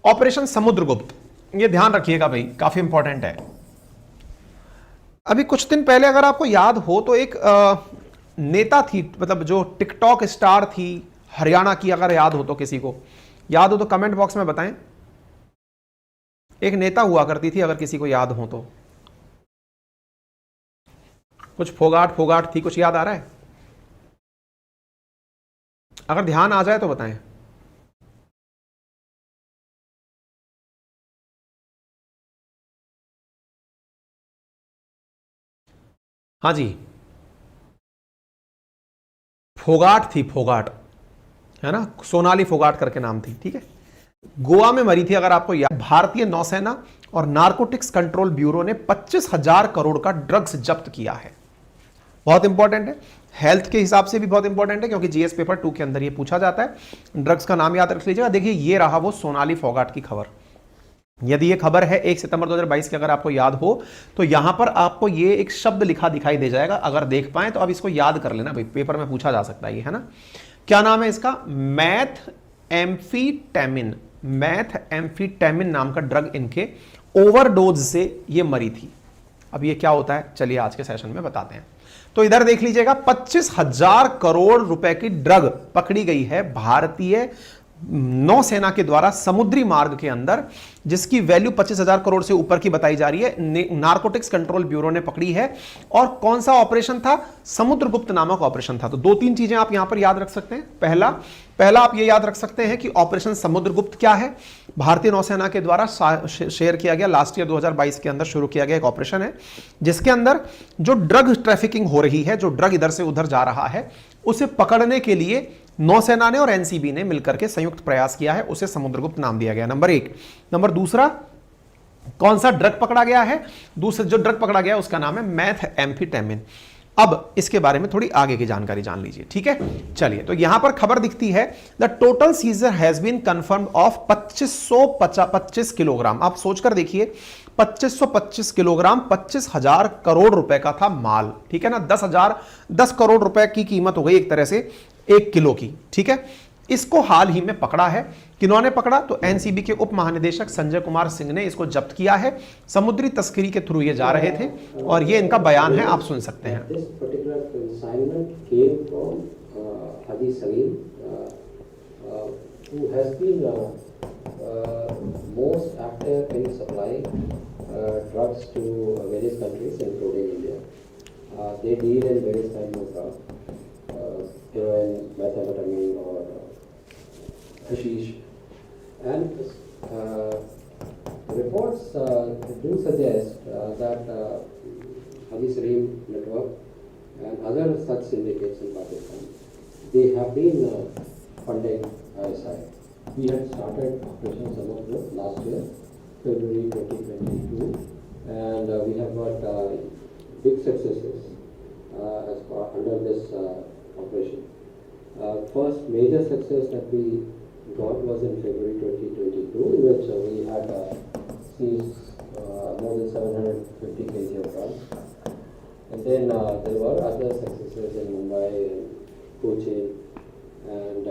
Operation Samudragupta, ये ध्यान रखिएगा भाई, काफी इंपॉर्टेंट है। अभी कुछ दिन पहले अगर आपको याद हो तो एक नेता थी, मतलब जो टिकटॉक स्टार थी हरियाणा की, अगर याद हो तो, किसी को याद हो तो कमेंट बॉक्स में बताएं। एक नेता हुआ करती थी, अगर किसी को याद हो तो। कुछ फोगाट फोगाट थी, कुछ याद आ रहा है? अगर ध्यान आ जाए तो बताएं। हाँ जी, फोगाट थी, फोगाट, है ना, सोनाली फोगाट करके नाम थी, ठीक है। गोवा में मरी थी, अगर आपको याद। भारतीय नौसेना और नारकोटिक्स कंट्रोल ब्यूरो ने 25,000 करोड़ का ड्रग्स जब्त किया है। बहुत इंपॉर्टेंट है, हेल्थ के हिसाब से भी बहुत इंपॉर्टेंट है, क्योंकि जीएस पेपर 2 के अंदर ये पूछा जाता है। ड्रग्स का नाम याद रख लीजिएगा। देखिए, ये रहा वो सोनाली फोगाट की खबर। यदि ये खबर है 1 सितंबर 2022 की, अगर आपको याद हो तो यहां पर आपको ये एक शब्द लिखा दिखाई दे जाएगा। अगर देख पाए तो अब इसको याद कर लेना भाई, पेपर में पूछा जा सकता है ये, है ना। क्या नाम है इसका? मैथ एम्फीटेमिन। मैथ एम्फीटेमिन नाम का ड्रग इनके ओवरडोज से ये मरी थी। अब ये क्या होता है, चलिए आज के सेशन में बताते हैं। तो इधर देख लीजिएगा, 25,000 करोड़ रुपए की ड्रग पकड़ी गई है भारतीय नौसेना के द्वारा समुद्री मार्ग के अंदर, जिसकी वैल्यू 25,000 करोड़ से ऊपर की बताई जा रही है। नारकोटिक्स कंट्रोल ब्यूरो ने पकड़ी है। और कौन सा ऑपरेशन था? समुद्रगुप्त नामक ऑपरेशन था। तो 2-3 चीजें आप यहां पर याद रख सकते हैं। पहला आप ये याद रख सकते हैं कि ऑपरेशन समुद्रगुप्त क्या है, भारतीय नौसेना के द्वारा शेयर किया गया, लास्ट ईयर 2022 के अंदर शुरू किया गया एक ऑपरेशन है, जिसके अंदर जो ड्रग ट्रैफिकिंग हो रही है, जो ड्रग इधर से उधर जा रहा है, उसे पकड़ने के लिए नौसेना ने और एनसीबी ने मिलकर के संयुक्त प्रयास किया है। उसे समुद्रगुप्त नाम दिया गया, नंबर 1। नंबर दूसरा, कौन सा ड्रग पकड़ा गया है? दूसरा जो ड्रग पकड़ा गया उसका नाम है मैथ एम्फीटेमिन। अब इसके बारे में थोड़ी आगे की जानकारी जान लीजिए, ठीक है। चलिए, तो यहां पर खबर दिखती है, the total seizure has been confirmed of 2525 kilogram. आप सोचकर देखिए, 2525 किलोग्राम, 25,000 करोड़ रुपए का था माल, ठीक है ना। 10 करोड़ रुपए की कीमत हो गई एक तरह से 1 किलो की, ठीक है। इसको हाल ही में पकड़ा है। किन्होंने पकड़ा? तो एनसीबी के उप महानिदेशक संजय कुमार सिंह ने इसको जब्त किया है। समुद्री तस्करी के थ्रू ये जा रहे थे, और ये इनका बयान है, आप सुन सकते हैं। They deal in various kinds of heroin, methamphetamine, or hashish, and reports do suggest that Haji Sareem network and other such syndicates in Pakistan, they have been funding ISI. We had started Operation Samudra last year, February 2022, and we have got big successes as far under this operation. First major success that we got was in February 2022, in which we had seized more than 750 kg of drugs. And then there were other successes in Mumbai and Kochi, and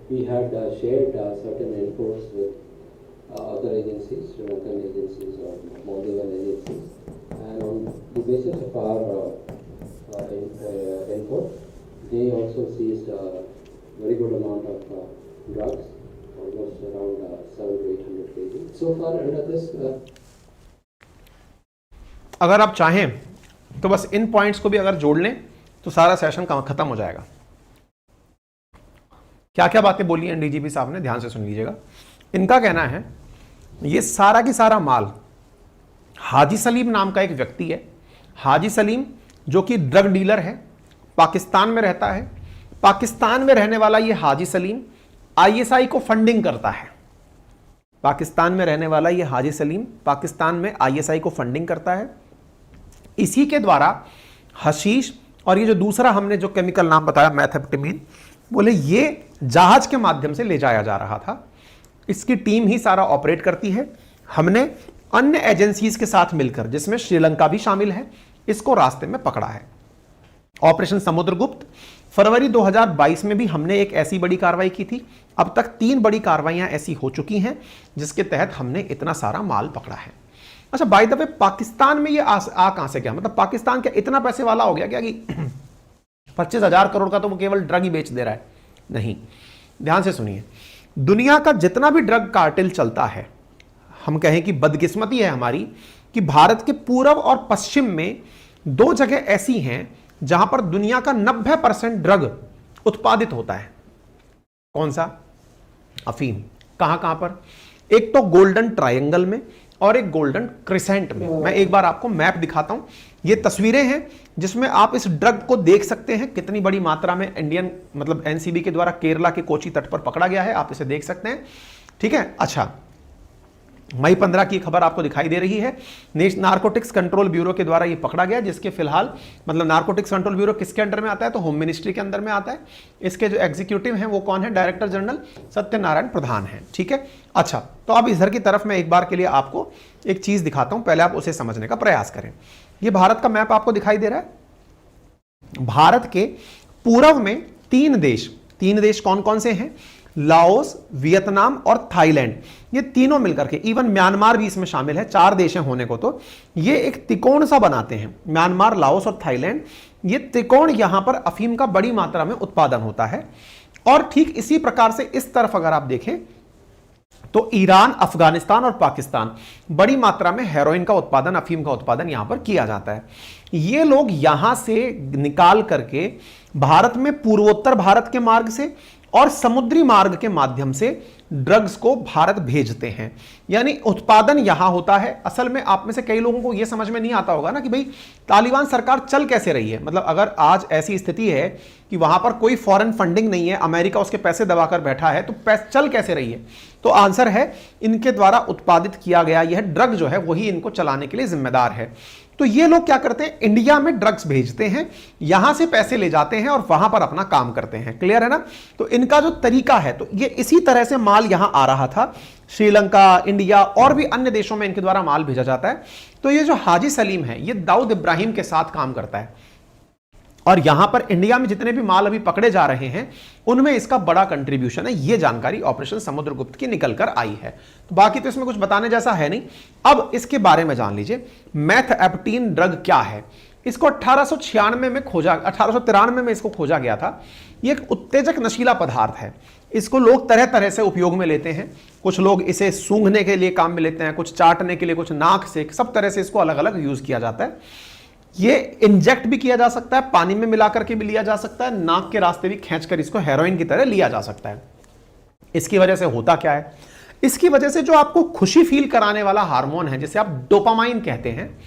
we had shared certain inputs with other agencies, Sri Lankan agencies or Maldivian agencies. And on the basis of our input, they also seized a very good amount of drugs, almost around 700 to 800 kg. So far under this अगर आप चाहें तो बस इन points को भी अगर जोड़ लें तो सारा सेशन खत्म हो जाएगा। क्या क्या बातें बोली हैं डीजीपी साहब ने, ध्यान से सुन लीजिएगा। इनका कहना है, ये सारा की सारा माल हाजी सलीम नाम का एक व्यक्ति है। हाजी सलीम जो कि ड्रग डीलर है, पाकिस्तान में रहता है। पाकिस्तान में रहने वाला ये हाजी सलीम आईएसआई को फंडिंग करता है। पाकिस्तान में रहने वाला ये हाजी सलीम पाकिस्तान में आईएसआई को फंडिंग करता है। इसी के द्वारा हशीश और ये जो दूसरा हमने जो केमिकल नाम बताया मैथेम्फेटामिन, बोले ये जहाज के माध्यम से ले जाया जा रहा था। इसकी टीम ही सारा ऑपरेट करती है। हमने अन्य एजेंसीज के साथ मिलकर, जिसमें श्रीलंका भी शामिल है, इसको रास्ते में पकड़ा है। ऑपरेशन समुद्रगुप्त फरवरी 2022 में भी हमने एक ऐसी बड़ी कार्रवाई की थी। अब तक 3 बड़ी कार्रवाइयां ऐसी हो चुकी हैं जिसके तहत हमने इतना सारा माल पकड़ा है। अच्छा, बाय द वे पाकिस्तान में ये आ कहां से गया? मतलब पाकिस्तान क्या इतना पैसे वाला हो गया क्या कि 25,000 करोड़ का तो वो केवल ड्रग ही बेच दे रहा है? नहीं, ध्यान से सुनिए, दुनिया का जितना भी ड्रग कार्टेल चलता है, हम कहें कि बदकिस्मती है हमारी कि भारत के पूर्व और पश्चिम में 2 जगह ऐसी हैं जहां पर दुनिया का 90% ड्रग उत्पादित होता है। कौन सा? अफीम। कहां पर? एक तो गोल्डन ट्रायंगल में और एक गोल्डन क्रिसेंट में। मैं एक बार आपको मैप दिखाता हूं, ये तस्वीरें हैं जिसमें आप इस ड्रग को देख सकते हैं कितनी बड़ी मात्रा में इंडियन मतलब एनसीबी के द्वारा केरला के कोची तट पर पकड़ा गया है, आप इसे देख सकते हैं। ठीक है, अच्छा, मई 15 की खबर आपको दिखाई दे रही है, नारकोटिक्स कंट्रोल ब्यूरो के द्वारा ये पकड़ा गया, जिसके फिलहाल मतलब नारकोटिक्स कंट्रोल ब्यूरो किसके अंडर में आता है? तो होम मिनिस्ट्री के अंदर में आता है। इसके जो एग्जीक्यूटिव हैं वो कौन है? डायरेक्टर जनरल सत्यनारायण प्रधान है। ठीक है, अच्छा, तो अब इधर की तरफ मैं एक बार के लिए आपको एक चीज दिखाता हूं, पहले आप उसे समझने का प्रयास करें। ये भारत का मैप आपको दिखाई दे रहा है। भारत के पूर्व में 3 देश कौन कौन से हैं? लाओस, वियतनाम और थाईलैंड, ये तीनों मिलकर के, इवन म्यांमार भी इसमें शामिल है, 4 देश हैं होने को, तो ये एक त्रिकोण सा बनाते हैं। म्यांमार, लाओस और थाईलैंड, ये त्रिकोण यहां पर अफीम का बड़ी मात्रा में उत्पादन होता है। और ठीक इसी प्रकार से इस तरफ अगर आप देखें तो ईरान, अफगानिस्तान और पाकिस्तान, बड़ी मात्रा में हेरोइन का उत्पादन, अफीम का उत्पादन यहां पर किया जाता है। ये लोग यहां से निकाल करके भारत में पूर्वोत्तर भारत के मार्ग से और समुद्री मार्ग के माध्यम से ड्रग्स को भारत भेजते हैं, यानी उत्पादन यहां होता है। असल में आप में से कई लोगों को यह समझ में नहीं आता होगा ना कि भाई तालिबान सरकार चल कैसे रही है। मतलब अगर आज ऐसी स्थिति है कि वहां पर कोई फॉरेन फंडिंग नहीं है, अमेरिका उसके पैसे दबाकर बैठा है, तो चल कैसे रही है? तो आंसर है इनके द्वारा उत्पादित किया गया यह ड्रग जो है वही इनको चलाने के लिए जिम्मेदार है। तो ये लोग क्या करते हैं? इंडिया में ड्रग्स भेजते हैं, यहां से पैसे ले जाते हैं और वहां पर अपना काम करते हैं। क्लियर है ना? तो इनका जो तरीका है, तो ये इसी तरह से माल यहां आ रहा था। श्रीलंका, इंडिया और भी अन्य देशों में इनके द्वारा माल भेजा जाता है। तो ये जो हाजी सलीम है, ये दाऊद इब्राहिम के साथ काम करता है और यहां पर इंडिया में जितने भी माल अभी पकड़े जा रहे हैं उनमें इसका बड़ा कंट्रीब्यूशन है। यह जानकारी ऑपरेशन समुद्रगुप्त की निकल कर आई है। तो बाकी तो इसमें कुछ बताने जैसा है नहीं। अब इसके बारे में जान लीजिए, मैथएप्टीन ड्रग क्या है। इसको 1896 में खोजा, 1893 में इसको खोजा गया था। यह एक उत्तेजक नशीला पदार्थ है। इसको लोग तरह तरह से उपयोग में लेते हैं। कुछ लोग इसे सूंघने के लिए काम में लेते हैं, कुछ चाटने के लिए, कुछ नाक से, सब तरह से इसको अलग अलग यूज किया जाता है। ये इंजेक्ट भी किया जा सकता है, पानी में मिलाकर के भी लिया जा सकता है, नाक के रास्ते भी खींचकर इसको हेरोइन की तरह लिया जा सकता है। इसकी वजह से होता क्या है? इसकी वजह से जो आपको खुशी फील कराने वाला हार्मोन है, जिसे आप डोपामाइन कहते हैं,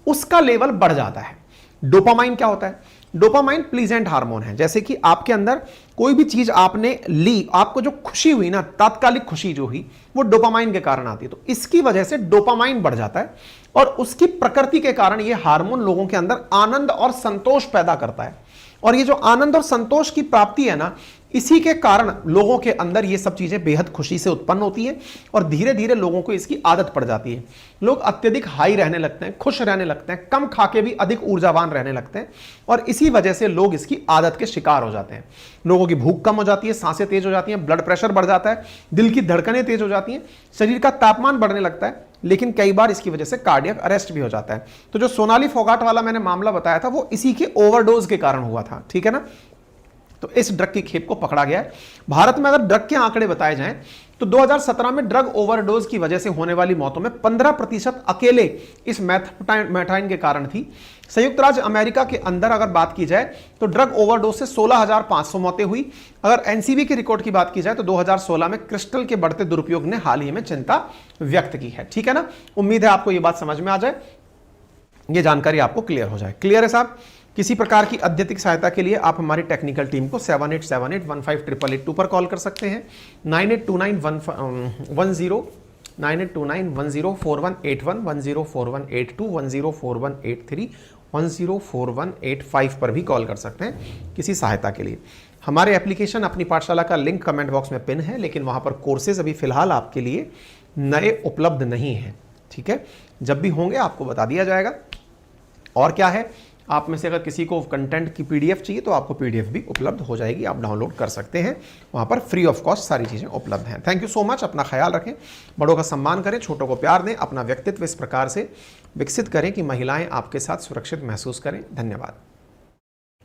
उसका लेवल बढ़ जाता है। डोपामाइन क्या होता है? डोपामाइन प्लीजेंट हार्मोन है। जैसे कि आपके अंदर कोई भी चीज आपने ली, आपको जो खुशी हुई ना, तात्कालिक खुशी जो हुई, वो डोपामाइन के कारण आती है। तो इसकी वजह से डोपामाइन बढ़ जाता है और उसकी प्रकृति के कारण ये हार्मोन लोगों के अंदर आनंद और संतोष पैदा करता है। और ये जो आनंद और संतोष की प्राप्ति है ना, इसी के कारण लोगों के अंदर ये सब चीजें बेहद खुशी से उत्पन्न होती हैं और धीरे धीरे लोगों को इसकी आदत पड़ जाती है। लोग अत्यधिक हाई रहने लगते हैं, खुश रहने लगते हैं, कम खा के भी अधिक ऊर्जावान रहने लगते हैं और इसी वजह से लोग इसकी आदत के शिकार हो जाते हैं। लोगों की भूख कम हो जाती है, सांसें तेज हो जाती हैं, ब्लड प्रेशर बढ़ जाता है, दिल की धड़कनें तेज हो जाती हैं, शरीर का तापमान बढ़ने लगता है, लेकिन कई बार इसकी वजह से कार्डियक अरेस्ट भी हो जाता है। तो जो सोनाली फोगाट वाला मैंने मामला बताया था, वो इसी के ओवरडोज के कारण हुआ था। ठीक है ना? तो इस ड्रग की खेप को पकड़ा गया है। भारत में अगर ड्रग के आंकड़े बताए जाएं तो 2017 में ड्रग ओवरडोज की वजह से होने वाली मौतों में 15% अकेले इस मैथाइन के कारण थी। संयुक्त राज्य अमेरिका के अंदर अगर बात की जाए तो ड्रग ओवरडोज से 16,500 मौतें हुई। अगर एनसीबी की रिकॉर्ड की बात की जाए तो 2016 में क्रिस्टल के बढ़ते दुरुपयोग ने हाल ही में चिंता व्यक्त की है। ठीक है ना? उम्मीद है आपको यह बात समझ में आ जाए, यह जानकारी आपको क्लियर हो जाए। क्लियर है साहब? किसी प्रकार की अत्यधिक सहायता के लिए आप हमारी टेक्निकल टीम को 7878158882 पर कॉल कर सकते हैं। 982910 9829104181 104182 104183 104185 पर भी कॉल कर सकते हैं किसी सहायता के लिए। हमारे एप्लीकेशन अपनी पाठशाला का लिंक कमेंट बॉक्स में पिन है, लेकिन वहां पर कोर्सेज अभी फिलहाल आपके लिए नए उपलब्ध नहीं है। ठीक है? जब भी होंगे आपको बता दिया जाएगा। और क्या है, आप में से अगर किसी को कंटेंट की PDF चाहिए तो आपको PDF भी उपलब्ध हो जाएगी, आप डाउनलोड कर सकते हैं, वहाँ पर फ्री ऑफ कॉस्ट सारी चीज़ें उपलब्ध हैं। Thank you so much. अपना ख्याल रखें, बड़ों का सम्मान करें, छोटों को प्यार दें, अपना व्यक्तित्व इस प्रकार से विकसित करें कि महिलाएं आपके साथ सुरक्षित महसूस करें। धन्यवाद।